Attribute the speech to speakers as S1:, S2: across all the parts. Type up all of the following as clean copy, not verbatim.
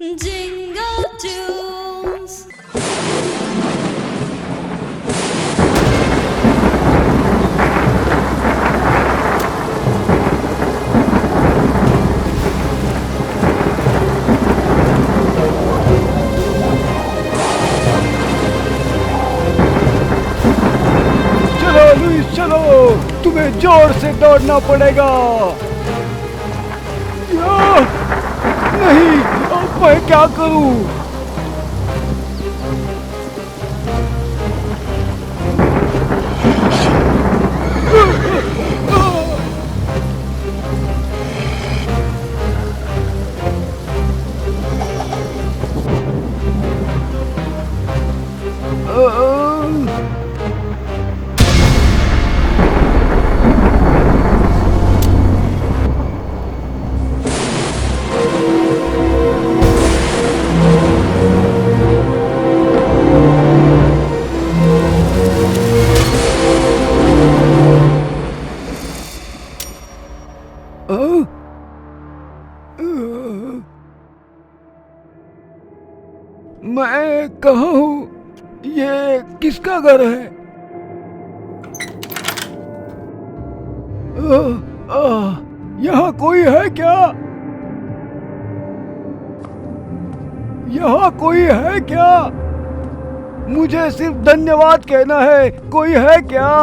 S1: Jingle tunes.
S2: चलो Louis चलो, तुम्हें जोर से दौड़ना पड़ेगा। नहीं, अब मैं क्या करूं? मैं कहाँ हूँ? ये किसका घर है? यहाँ कोई है क्या? यहाँ कोई है क्या? मुझे सिर्फ धन्यवाद कहना है। कोई है क्या?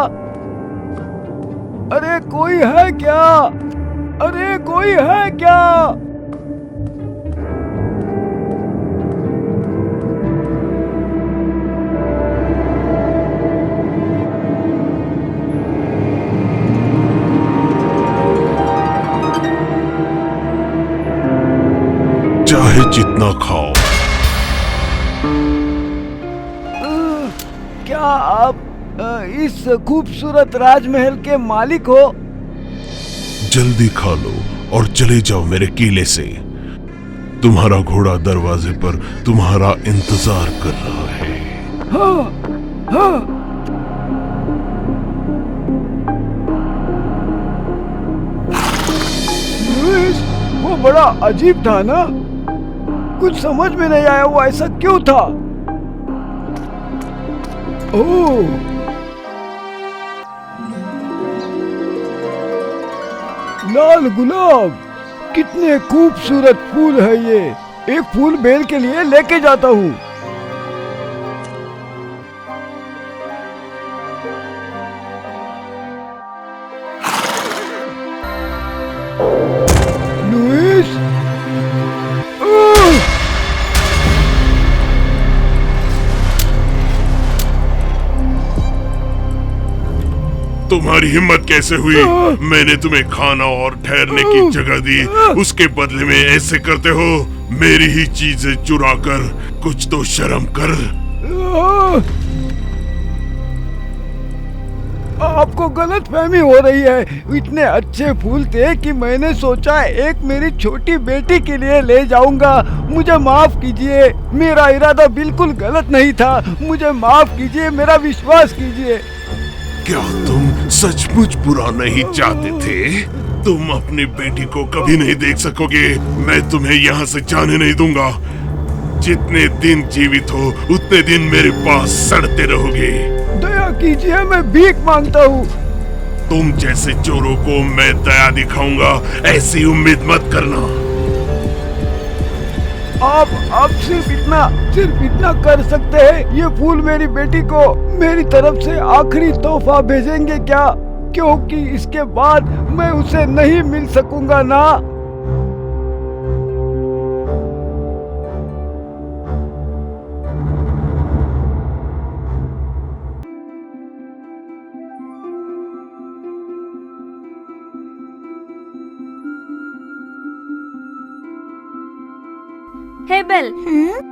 S2: अरे कोई है क्या? अरे कोई है क्या?
S3: चाहे जितना खाओ।
S2: क्या आप इस खूबसूरत राजमहल के मालिक हो?
S3: जल्दी खा लो और चले जाओ मेरे किले से। तुम्हारा घोड़ा दरवाजे पर तुम्हारा इंतजार कर रहा है।
S2: हाँ, हाँ। लुइस, वो बड़ा अजीब था ना? कुछ समझ में नहीं आया वो ऐसा क्यों था? ओह, लाल गुलाब, कितने खूबसूरत फूल है ये। एक फूल बेल के लिए लेके जाता हूँ। लुइस,
S3: तुम्हारी हिम्मत कैसे हुई? मैंने तुम्हें खाना और ठहरने की जगह दी, उसके बदले में ऐसे करते हो? मेरी ही चीजें चुरा कर। कुछ तो शर्म कर।
S2: आपको गलतफहमी हो रही है। इतने अच्छे फूल थे कि मैंने सोचा एक मेरी छोटी बेटी के लिए ले जाऊंगा। मुझे माफ कीजिए, मेरा इरादा बिल्कुल गलत नहीं था। मुझे माफ कीजिए, मेरा विश्वास कीजिए।
S3: क्या तुम सचमुच बुरा नहीं चाहते थे? तुम अपनी बेटी को कभी नहीं देख सकोगे। मैं तुम्हें यहाँ से जाने नहीं दूंगा। जितने दिन जीवित हो उतने दिन मेरे पास सड़ते रहोगे।
S2: दया कीजिए, मैं भीख मांगता हूँ।
S3: तुम जैसे चोरों को मैं दया दिखाऊंगा, ऐसी उम्मीद मत करना।
S2: आप सिर्फ इतना कर सकते हैं। ये फूल मेरी बेटी को मेरी तरफ से आखिरी तोहफा भेजेंगे क्या? क्योंकि इसके बाद मैं उसे नहीं मिल सकूंगा ना।
S4: हे बेल,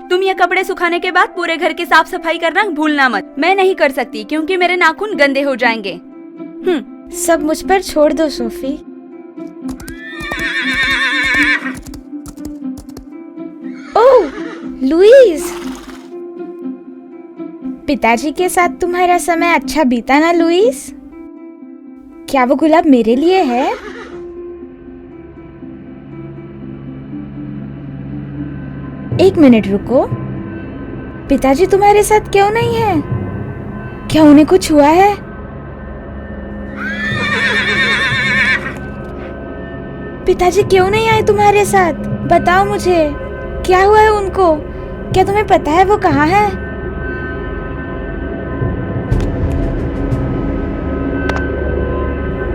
S4: तुम ये कपड़े सुखाने के बाद पूरे घर की साफ सफाई करना भूलना मत। मैं नहीं कर सकती क्योंकि मेरे नाखून गंदे हो जाएंगे।
S5: सब मुझ पर छोड़ दो सोफी। ओह, लुइस, पिताजी के साथ तुम्हारा समय अच्छा बीता ना लुइस? क्या वो गुलाब मेरे लिए है? एक मिनट रुको। पिताजी तुम्हारे साथ क्यों नहीं है? क्या उन्हें कुछ हुआ है? पिताजी क्यों नहीं आए तुम्हारे साथ? बताओ मुझे, क्या हुआ है उनको? क्या तुम्हें पता है वो कहाँ है?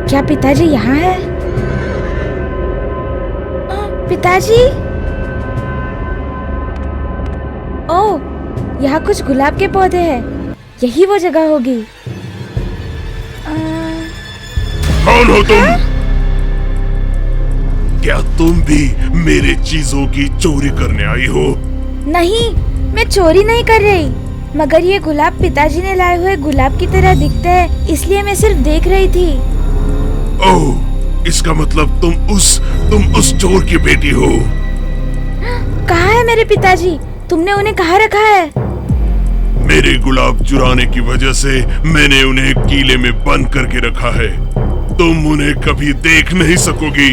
S5: क्या पिताजी यहाँ है? पिताजी? ओह, यहाँ कुछ गुलाब के पौधे हैं। यही वो जगह होगी।
S3: कौन हो तुम? क्या तुम भी मेरे चीजों की चोरी करने आई हो?
S5: नहीं, मैं चोरी नहीं कर रही, मगर ये गुलाब पिताजी ने लाए हुए गुलाब की तरह दिखते हैं, इसलिए मैं सिर्फ देख रही थी।
S3: ओह, इसका मतलब तुम उस चोर की बेटी हो।
S5: कहाँ है मेरे पिताजी? तुमने उन्हें कहाँ रखा है?
S3: मेरे गुलाब चुराने की वजह से मैंने उन्हें किले में बंद करके रखा है। तुम उन्हें कभी देख नहीं सकोगी।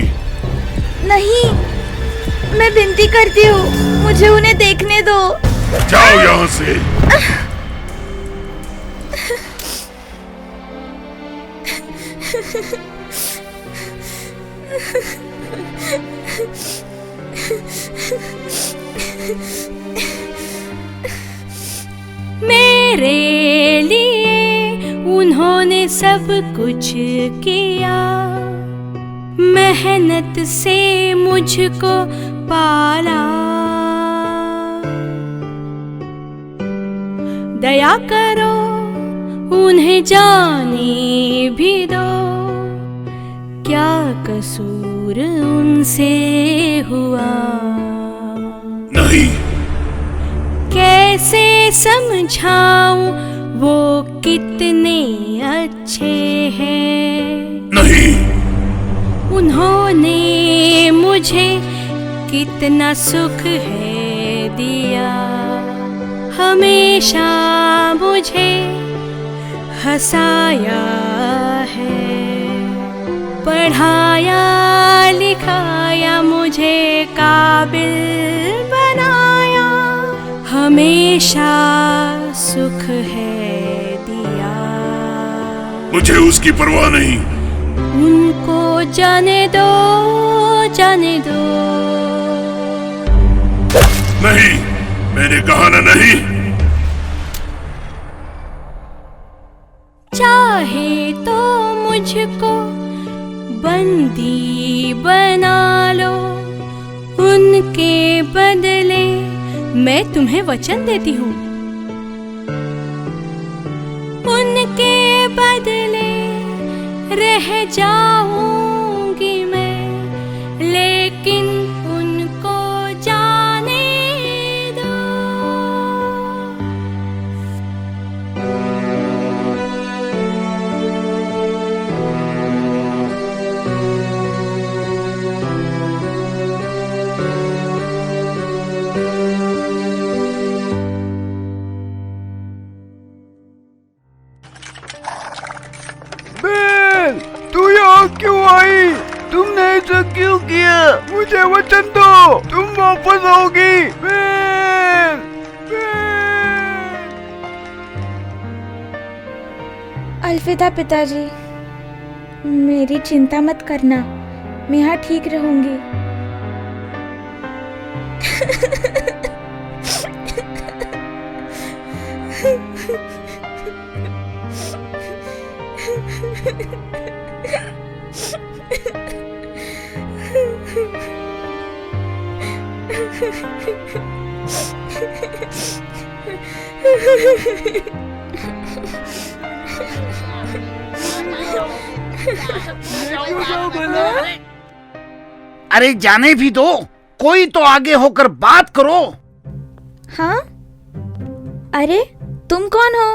S5: नहीं, मैं विनती करती हूँ, मुझे उन्हें देखने दो।
S3: जाओ यहाँ से।
S1: मेरे लिए उन्होंने सब कुछ किया, मेहनत से मुझको पाला। दया करो, उन्हें जाने भी दो, क्या कसूर उनसे हुआ।
S3: नहीं।
S1: कैसे समझाऊं वो कितने अच्छे हैं।
S3: नहीं।
S1: उन्होंने मुझे कितना सुख है दिया, हमेशा मुझे हंसाया है, पढ़ाया लिखाया, मुझे काबिल बनाया, हमेशा सुख है दिया।
S3: मुझे उसकी परवाह नहीं।
S1: उनको जाने दो, जाने दो।
S3: नहीं, मैंने कहा ना नहीं।
S1: चाहे तो मुझको बंदी बना लो, उनके बदले मैं तुम्हें वचन देती हूँ। उनके बदले रह जाऊंगी मैं, लेकिन उनको जाने दो।
S2: बेल, तू यहाँ क्यों आई? तुमने ऐसा क्यों किया? मुझे वचन दो, तुम वापस आओगी। Belle, Belle.
S5: अलविदा पिताजी, मेरी चिंता मत करना, मैं यहाँ ठीक रहूंगी।
S6: अरे जाने भी दो, कोई तो आगे होकर बात करो।
S5: हाँ? अरे तुम कौन हो?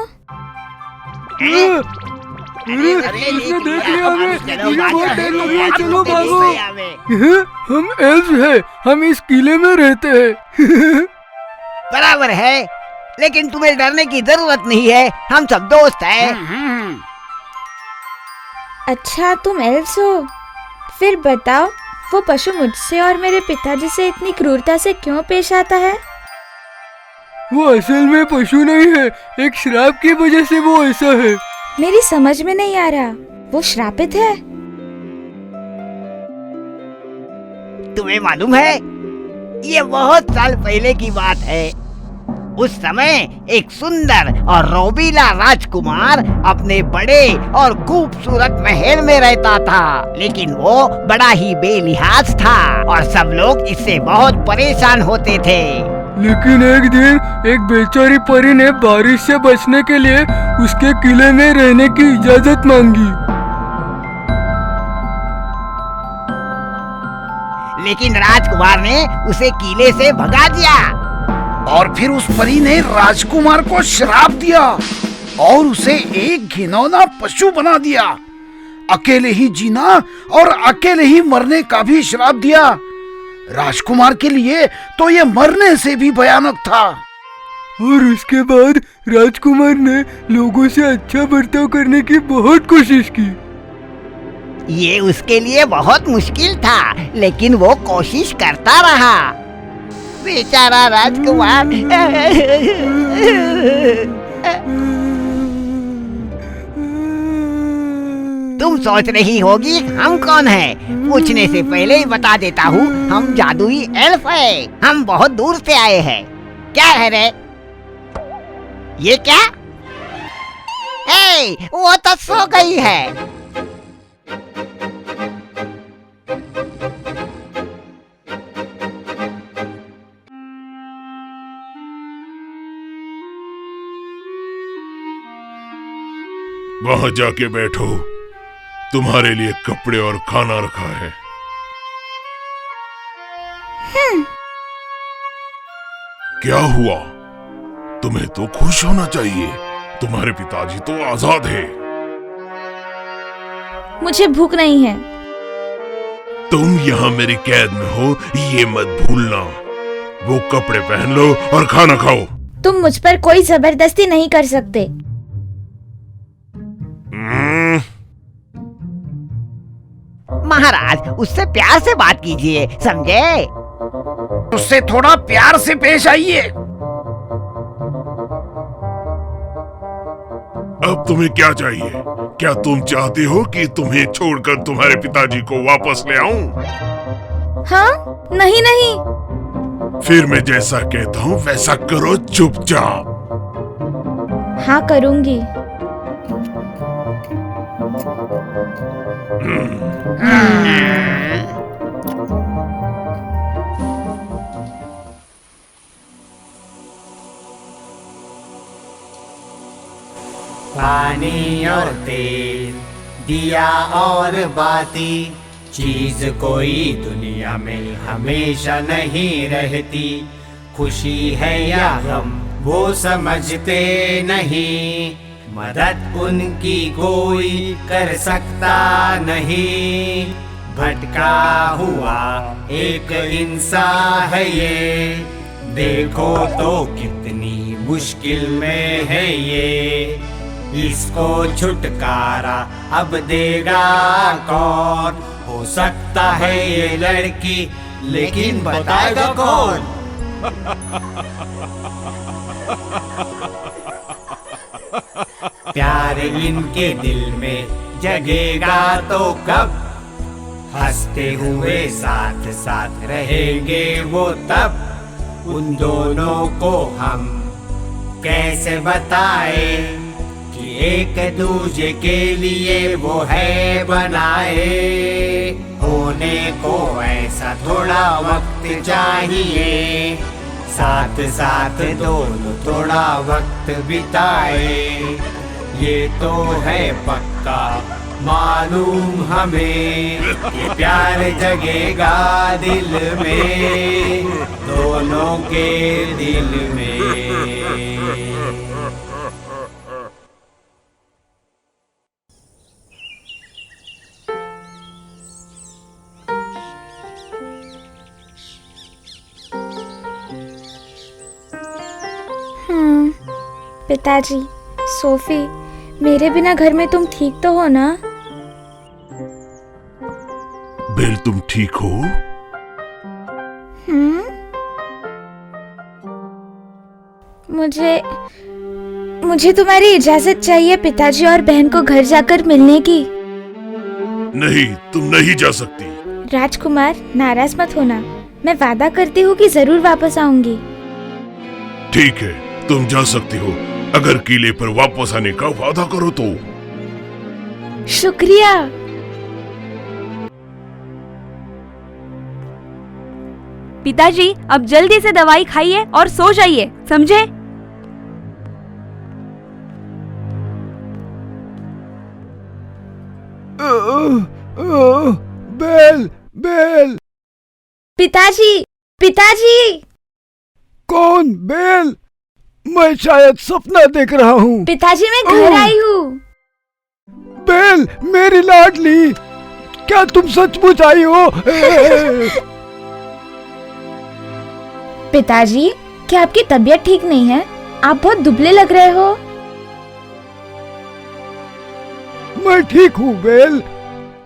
S2: उसने देख लिया हमें, मुझे बहुत डर लग रहा है, चलो भागो। हम एल्फ हैं, हम इस किले में रहते हैं।
S7: बराबर है, लेकिन तुम्हें डरने की जरूरत नहीं है, हम सब दोस्त हैं।
S5: अच्छा तुम एल्फ्स हो? फिर बताओ, वो पशु मुझसे और मेरे पिताजी से इतनी क्रूरता से क्यों पेश आता है?
S2: वो असल में पशु नहीं है, एक श्राप की वजह से वो ऐसा है।
S5: मेरी समझ में नहीं आ रहा, वो श्रापित है?
S7: तुम्हें मालूम है, ये बहुत साल पहले की बात है। उस समय एक सुंदर और रोबीला राजकुमार अपने बड़े और खूबसूरत महल में रहता था, लेकिन वो बड़ा ही बेलिहाज था और सब लोग इससे बहुत परेशान होते थे।
S2: लेकिन एक दिन एक बेचारी परी ने बारिश से बचने के लिए उसके किले में रहने की इजाजत मांगी।
S7: लेकिन राजकुमार ने उसे किले से भगा दिया।
S6: और फिर उस परी ने राजकुमार को श्राप दिया और उसे एक घिनौना पशु बना दिया। अकेले ही जीना और अकेले ही मरने का भी श्राप दिया। राजकुमार के लिए तो ये मरने से भी भयानक था।
S2: और उसके बाद राजकुमार ने लोगों से अच्छा बर्ताव करने की बहुत कोशिश की।
S7: ये उसके लिए बहुत मुश्किल था, लेकिन वो कोशिश करता रहा। बेचारा राजकुमार। तुम सोच रही होगी हम कौन हैं? पूछने से पहले ही बता देता हूँ, हम जादुई एल्फ हैं। हम बहुत दूर से आए हैं। क्या है रे? ये क्या? वो तो सो गई है।
S3: वहां जाके बैठो, तुम्हारे लिए कपड़े और खाना रखा है। क्या हुआ? तुम्हें तो खुश होना चाहिए, तुम्हारे पिताजी तो आजाद है।
S5: मुझे भूख नहीं है।
S3: तुम यहाँ मेरी कैद में हो, ये मत भूलना। वो कपड़े पहन लो और खाना खाओ।
S5: तुम मुझ पर कोई जबरदस्ती नहीं कर सकते।
S7: महाराज, उससे प्यार से बात कीजिए, समझे?
S6: उससे थोड़ा प्यार से पेश आइए।
S3: अब तुम्हें क्या चाहिए? क्या तुम चाहते हो कि तुम्हें छोड़कर तुम्हारे पिताजी को वापस ले आऊं?
S5: हाँ? नहीं नहीं।
S3: फिर मैं जैसा कहता हूँ वैसा करो, चुपचाप।
S5: हाँ, करूँगी।
S8: पानी और तेल, दिया और बाती, चीज कोई दुनिया में हमेशा नहीं रहती। खुशी है या गम वो समझते नहीं, मदद उनकी कोई कर सकता नहीं। भटका हुआ एक इंसान है ये, देखो तो कितनी मुश्किल में है ये। इसको छुटकारा अब देगा कौन? हो सकता है ये लड़की, लेकिन बताएगा कौन? प्यार इनके दिल में जगेगा तो कब? हंसते हुए साथ साथ रहेंगे वो तब। उन दोनों को हम कैसे बताए कि एक दूजे के लिए वो है बनाए। होने को ऐसा थोड़ा वक्त चाहिए, साथ साथ दोनों थोड़ा वक्त बिताए। ये तो है पक्का मालूम हमें, ये प्यार जगेगा दिल में, दोनों के दिल में।
S5: पिताजी, सोफी, मेरे बिना घर में तुम ठीक तो हो ना?
S3: बेल, तुम ठीक हो?
S5: मुझे तुम्हारी इजाजत चाहिए पिताजी और बहन को घर जाकर मिलने की।
S3: नहीं, तुम नहीं जा सकती।
S5: राजकुमार, नाराज मत होना, मैं वादा करती हूँ कि जरूर वापस आऊंगी।
S3: ठीक है, तुम जा सकती हो, अगर किले पर वापस आने का वादा करो तो।
S5: शुक्रिया।
S4: पिताजी, अब जल्दी से दवाई खाइए और सो जाइए, समझे?
S2: Belle, Belle.
S5: पिताजी, पिताजी।
S2: कौन? बेल? मैं शायद सपना देख रहा हूँ।
S5: पिताजी, मैं घर आई हूँ।
S2: बेल, मेरी लाडली, क्या तुम सचमुच आई हो?
S5: पिताजी, क्या आपकी तबीयत ठीक नहीं है? आप बहुत दुबले लग रहे हो।
S2: मैं ठीक हूँ बेल,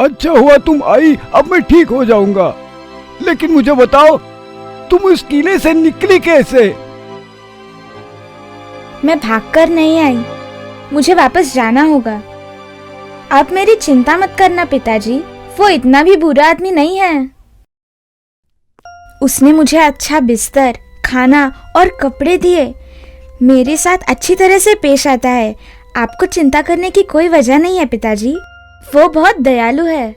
S2: अच्छा हुआ तुम आई, अब मैं ठीक हो जाऊंगा। लेकिन मुझे बताओ, तुम उस किले से निकली कैसे?
S5: मैं भागकर नहीं आई, मुझे वापस जाना होगा। आप मेरी चिंता मत करना पिताजी, वो इतना भी बुरा आदमी नहीं है। उसने मुझे अच्छा बिस्तर, खाना और कपड़े दिए, मेरे साथ अच्छी तरह से पेश आता है। आपको चिंता करने की कोई वजह नहीं है पिताजी, वो बहुत दयालु है।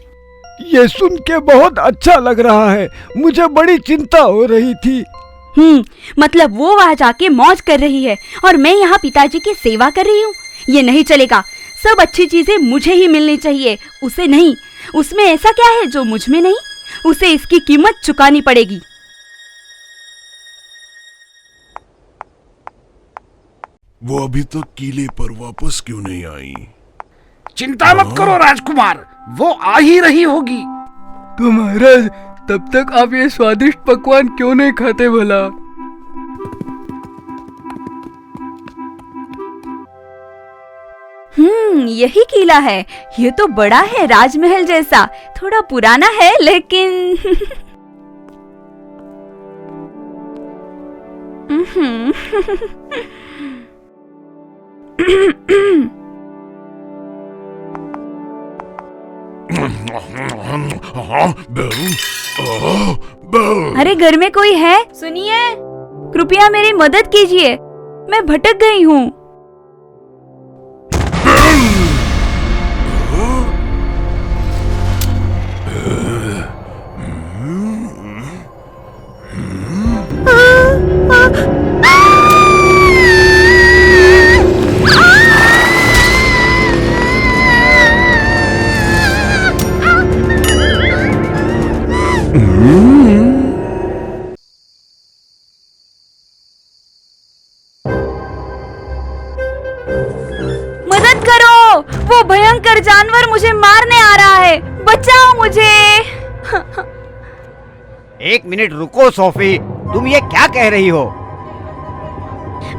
S2: ये सुन के बहुत अच्छा लग रहा है, मुझे बड़ी चिंता हो रही थी।
S4: मतलब वो वहाँ जाके मौज कर रही है और मैं यहाँ पिताजी की सेवा कर रही हूँ? ये नहीं चलेगा, सब अच्छी चीजें मुझे ही मिलनी चाहिए, उसे नहीं। उसमें ऐसा क्या है जो मुझ में नहीं? उसे इसकी कीमत चुकानी पड़ेगी।
S3: वो अभी तक किले पर वापस क्यों नहीं आई?
S6: चिंता मत करो राजकुमार, वो आ ही रही होगी।
S2: तो महाराज, तब तक आप ये स्वादिष्ट पकवान क्यों नहीं खाते भला?
S4: यही किला है। ये तो बड़ा है, राजमहल जैसा। थोड़ा पुराना है लेकिन अरे घर में कोई है? सुनिए, कृपया मेरी मदद कीजिए, मैं भटक गई हूँ। मदद करो, वो भयंकर जानवर मुझे मारने आ रहा है, बचाओ मुझे।
S7: एक मिनट रुको सोफी, तुम ये क्या कह रही हो?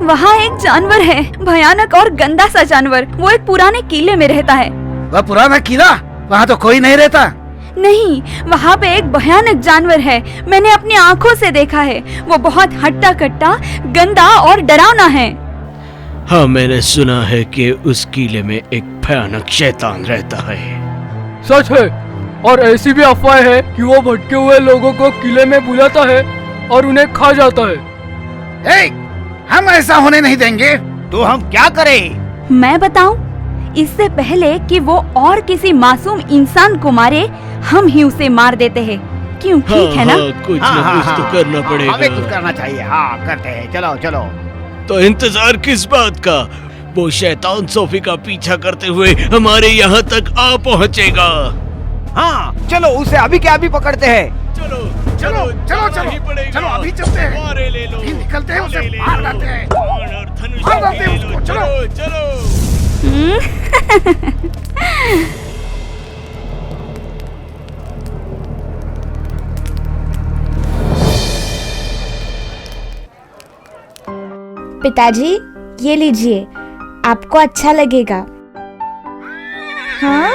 S4: वहाँ एक जानवर है, भयानक और गंदा सा जानवर। वो एक पुराने किले में रहता है।
S6: वह पुराना किला? वहाँ तो कोई नहीं रहता।
S4: नहीं, वहाँ पे एक भयानक जानवर है, मैंने अपनी आँखों से देखा है। वो बहुत हट्टा कट्टा, गंदा और डरावना है।
S9: हाँ, मैंने सुना है कि उस किले में एक भयानक शैतान रहता है।
S2: सच है, और ऐसी भी अफवाह है कि वो भटके हुए लोगों को किले में बुलाता है और उन्हें खा जाता है।
S6: हम ऐसा होने नहीं देंगे।
S7: तो हम क्या करें?
S4: मैं बताऊं? इससे पहले कि वो और किसी मासूम इंसान को मारे, हम ही उसे मार देते हैं। क्यों, ठीक है ना?
S9: कुछ न कुछ तो करना पड़ेगा।
S7: हमें कुछ करना चाहिए। हाँ, करते हैं, चलो चलो।
S9: तो इंतजार किस बात का? वो शैतान सोफी का पीछा करते हुए हमारे यहाँ तक आ पहुँचेगा।
S7: हाँ, चलो उसे अभी के अभी पकड़ते हैं।
S9: चलो
S6: चलो चलो चलो चलो, अभी चलते हैं। अभी निकलते हैं, उसे मार डालते हैं। मार डालते हैं उसको, चलो
S9: चलो।
S5: पिताजी, ये लीजिए, आपको अच्छा लगेगा। हाँ?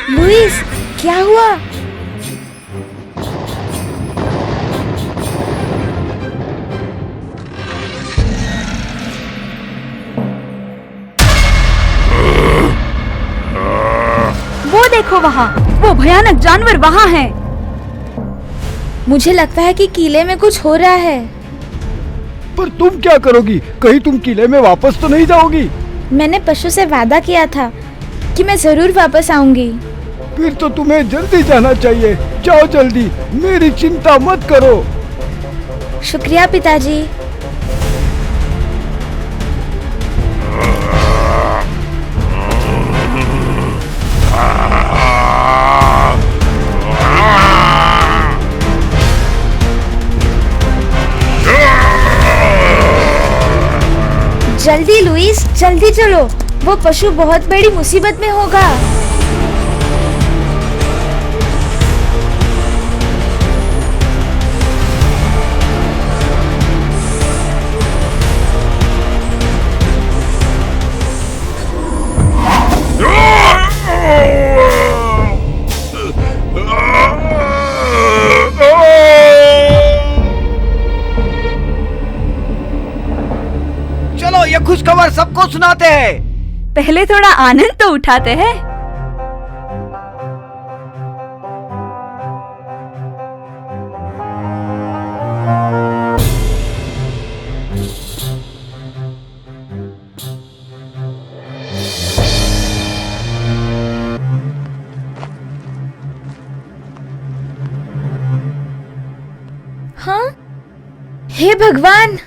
S5: लुइस, क्या हुआ?
S4: देखो वहाँ, वो भयानक जानवर वहाँ है।
S5: मुझे लगता है कि किले में कुछ हो रहा है।
S2: पर तुम क्या करोगी? कहीं तुम किले में वापस तो नहीं जाओगी?
S5: मैंने पशु से वादा किया था कि मैं जरूर वापस आऊंगी।
S2: फिर तो तुम्हें जल्दी जाना चाहिए। जाओ जल्दी, मेरी चिंता मत करो।
S5: शुक्रिया पिताजी। जल्दी लुइस, जल्दी चलो, वो पशु बहुत बड़ी मुसीबत में होगा।
S7: चलो ये खुशखबर सबको सुनाते हैं।
S4: पहले थोड़ा आनंद तो उठाते हैं।
S5: हाँ, हे भगवान,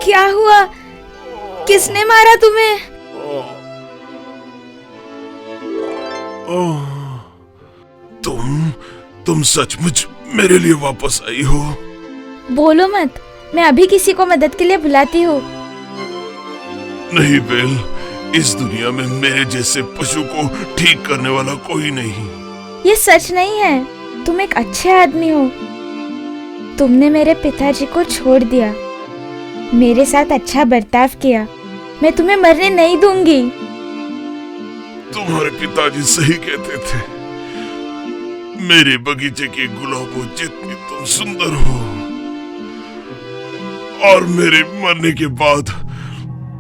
S5: क्या हुआ? किसने मारा तुम्हें?
S3: तुम सचमुच मेरे लिए वापस आई हो?
S5: बोलो मत, मैं अभी किसी को मदद के लिए बुलाती हूँ।
S3: नहीं बेल, इस दुनिया में मेरे जैसे पशु को ठीक करने वाला कोई नहीं।
S5: ये सच नहीं है, तुम एक अच्छे आदमी हो। तुमने मेरे पिताजी को छोड़ दिया, मेरे साथ अच्छा बर्ताव किया। मैं तुम्हें मरने नहीं दूंगी।
S3: तुम्हारे पिताजी सही कहते थे। मेरे बगीचे के गुलाबों जितनी तुम सुंदर हो, और मेरे मरने के बाद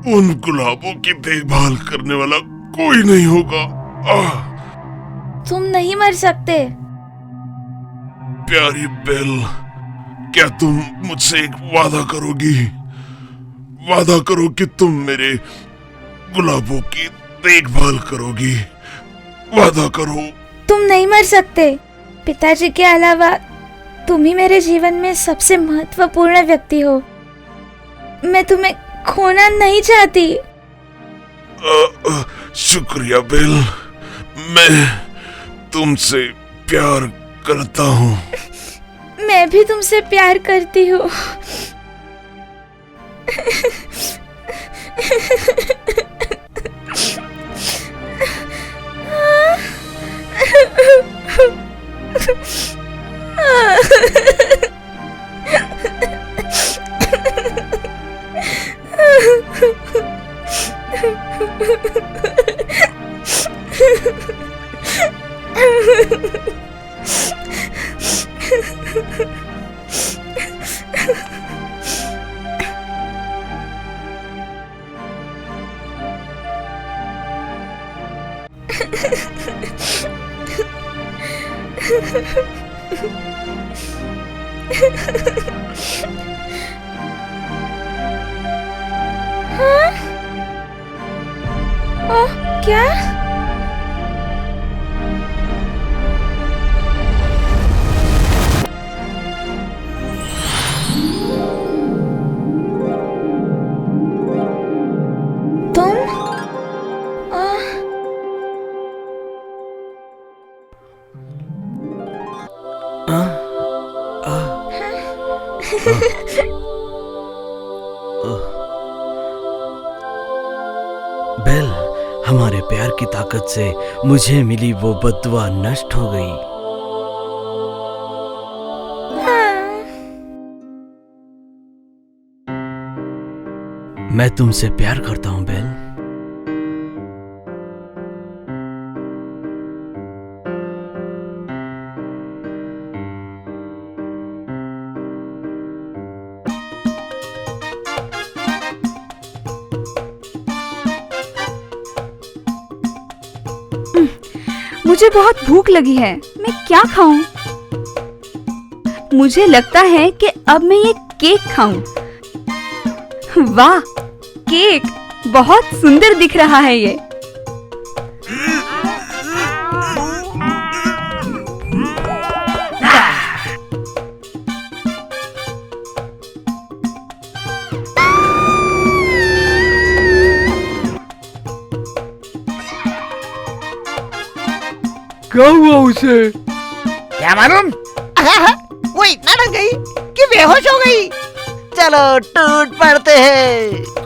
S3: उन गुलाबों की देखभाल करने वाला कोई नहीं होगा।
S5: तुम नहीं मर सकते।
S3: प्यारी बेल, क्या तुम मुझसे एक वादा करोगी? वादा करो कि तुम मेरे गुलाबों की देखभाल करोगी। वादा करो।
S5: तुम नहीं मर सकते। पिताजी के अलावा तुम ही मेरे जीवन में सबसे महत्वपूर्ण व्यक्ति हो। मैं तुम्हें खोना नहीं चाहती।
S3: शुक्रिया बेल, मैं तुमसे प्यार करता हूँ।
S5: मैं भी तुमसे प्यार करती हूँ। हाँ? ओह, क्या? तुम?
S9: बेल, हमारे प्यार की ताकत से मुझे मिली वो बद्दुआ नष्ट हो गई। मैं तुमसे प्यार करता हूँ बेल।
S4: मुझे बहुत भूख लगी है, मैं क्या खाऊं? मुझे लगता है कि अब मैं ये केक खाऊं। वाह, केक बहुत सुंदर दिख रहा है ये।
S2: क्या हुआ उसे?
S7: क्या मालूम? वो इतना डर गई कि बेहोश हो गई। चलो टूट पड़ते हैं।